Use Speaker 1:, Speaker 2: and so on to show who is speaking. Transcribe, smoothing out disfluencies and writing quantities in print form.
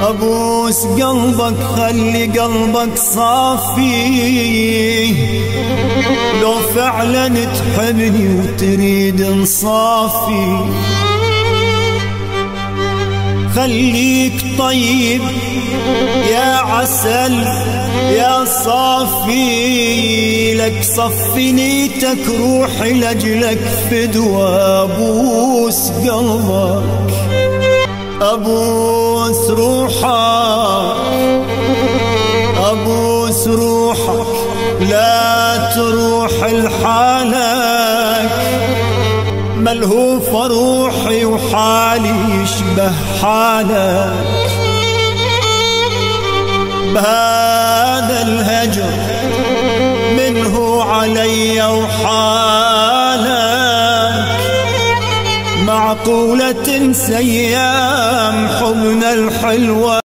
Speaker 1: أبوس قلبك خلي قلبك صافي، لو فعلا تحبني وتريد انصافي. خليك طيب يا عسل يا صافي، لك صفي نيتك روحي لأجلك فدوى. أبوس قلبك أبوس روحك، أبوس روحك لا تروح لحالك. ملهوف روحي وحالي يشبه حالك، بهذا الهجر منه علي وحالك. معقولة تنسى أيام حبنا الحلوة؟